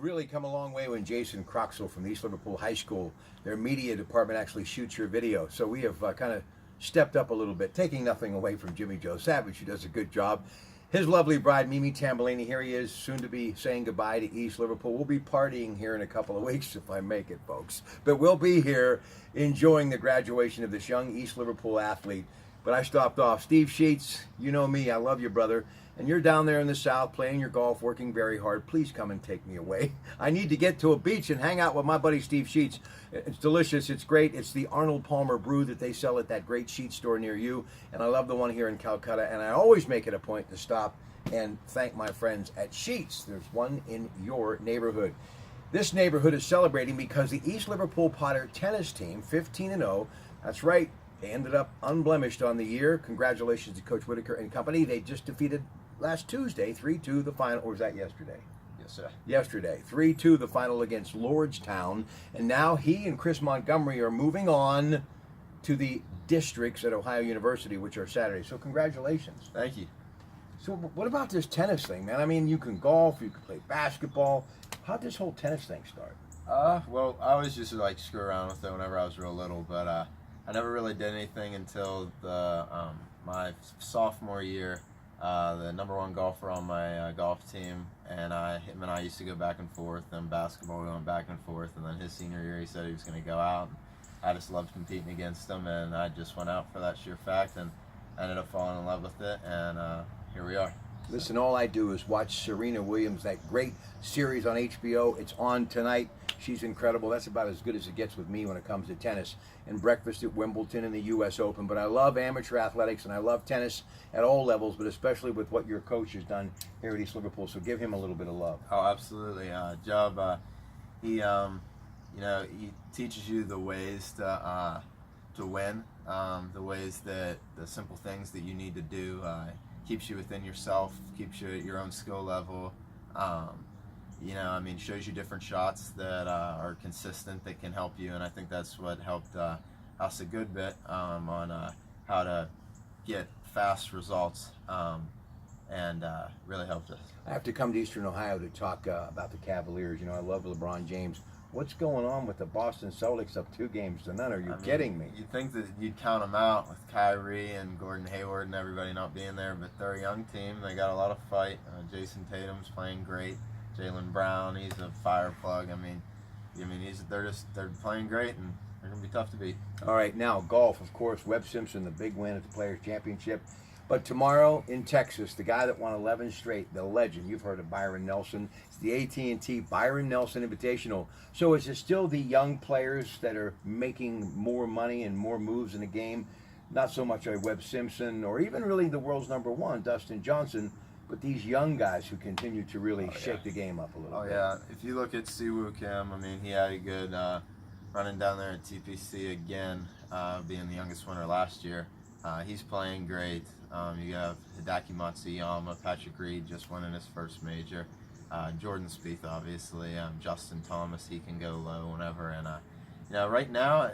Really come a long way when Jason Croxall from East Liverpool High School, their media department actually shoots your video. So we have kind of stepped up a little bit, taking nothing away from Jimmy Joe Savage, who does a good job. His lovely bride, Mimi Tambellini, here he is, soon to be saying goodbye to East Liverpool. We'll be partying here in a couple of weeks if I make it, folks. But we'll be here enjoying the graduation of this young East Liverpool athlete. But I stopped off. Steve Sheets, you know me, I love you, brother. And you're down there in the South playing your golf, working very hard. Please come and take me away. I need to get to a beach and hang out with my buddy Steve Sheets. It's delicious. It's great. It's the Arnold Palmer brew that they sell at that great sheet store near you. And I love the one here in Calcutta. And I always make it a point to stop and thank my friends at Sheets. There's one in your neighborhood. This neighborhood is celebrating because the East Liverpool Potter tennis team, 15-0, that's right, they ended up unblemished on the year. Congratulations to Coach Whitaker and company. They just defeated last Tuesday, 3-2 the final, or was that yesterday? Yes, sir. Yesterday, 3-2 the final against Lordstown. And now he and Chris Montgomery are moving on to the districts at Ohio University, which are Saturday. So congratulations. Thank you. So what about this tennis thing, man? I mean, you can golf, you can play basketball. How'd this whole tennis thing start? Well, I always used to like screw around with it whenever I was real little, but I never really did anything until my sophomore year. The #1 golfer on my golf team, and him and I used to go back and forth, and basketball we went back and forth, and then his senior year he said he was going to go out, and I just loved competing against him, and I just went out for that sheer fact, and I ended up falling in love with it, and here we are. Listen, all I do is watch Serena Williams, that great series on HBO. It's on tonight. She's incredible. That's about as good as it gets with me when it comes to tennis. And breakfast at Wimbledon and the U.S. Open. But I love amateur athletics and I love tennis at all levels, but especially with what your coach has done here at East Liverpool. So give him a little bit of love. Oh, absolutely. He teaches you the ways to win, the ways that the simple things that you need to do. Keeps you within yourself, keeps you at your own skill level. Shows you different shots that are consistent that can help you, and I think that's what helped us a good bit on how to get fast results, and really helped us. I have to come to Eastern Ohio to talk about the Cavaliers. You know, I love LeBron James. What's going on with the Boston Celtics up 2 games to none? Are you kidding me? You'd think that you'd count them out with Kyrie and Gordon Hayward and everybody not being there, but they're a young team. They got a lot of fight. Jason Tatum's playing great. Jaylen Brown, he's a fire plug. They're playing great, and they're gonna be tough to beat. All right, now golf, of course. Webb Simpson, the big win at the Players Championship. But tomorrow in Texas, the guy that won 11 straight, the legend, you've heard of Byron Nelson. It's the AT&T Byron Nelson Invitational. So is it still the young players that are making more money and more moves in the game? Not so much a Webb Simpson or even really the world's #1, Dustin Johnson, but these young guys who continue to really shake the game up a little bit. Oh, yeah. If you look at Siwoo Kim, he had a good running down there at TPC again, being the youngest winner last year. He's playing great. You have Hideki Matsuyama, Patrick Reed just winning his first major. Jordan Spieth, obviously. Justin Thomas, he can go low whenever. And right now,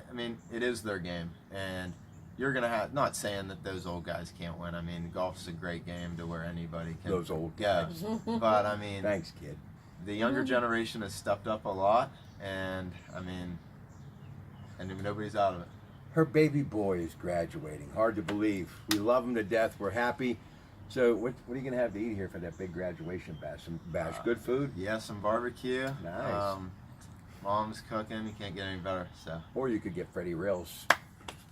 it is their game. And you're going to have, not saying that those old guys can't win. Golf's a great game to where anybody can. Those old guys. But, Thanks, kid. The younger generation has stepped up a lot. And, nobody's out of it. Her baby boy is graduating. Hard to believe. We love him to death. We're happy. So what are you going to have to eat here for that big graduation bash? Some good food? Yeah, some barbecue. Nice. Mom's cooking. You can't get any better. So. Or you could get Freddie Rail's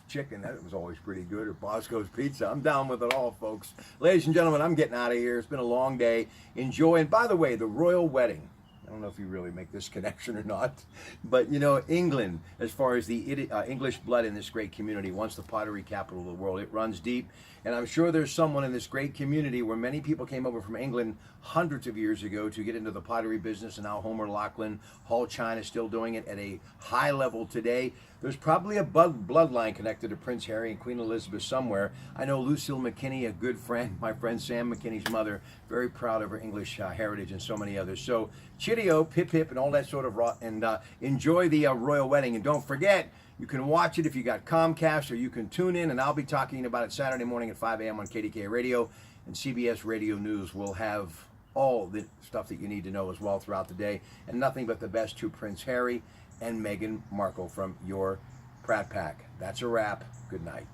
chicken. That was always pretty good. Or Bosco's Pizza. I'm down with it all, folks. Ladies and gentlemen, I'm getting out of here. It's been a long day. Enjoy. And by the way, the royal wedding. I don't know if you really make this connection or not, but England, as far as the English blood in this great community, once the pottery capital of the world, it runs deep. And I'm sure there's someone in this great community where many people came over from England hundreds of years ago to get into the pottery business, and now Homer Lachlan, Hull China, still doing it at a high level today. There's probably a bloodline connected to Prince Harry and Queen Elizabeth somewhere. I know Lucille McKinney, a good friend, my friend Sam McKinney's mother, very proud of her English heritage, and so many others. So, chitty-o, pip-hip, and all that sort of rot, and enjoy the royal wedding. And don't forget, you can watch it if you got Comcast, or you can tune in, and I'll be talking about it Saturday morning at 5 a.m. on KDK Radio, and CBS Radio News will have all the stuff that you need to know as well throughout the day. And nothing but the best to Prince Harry and Meghan Markle from your Pratt Pack. That's a wrap. Good night.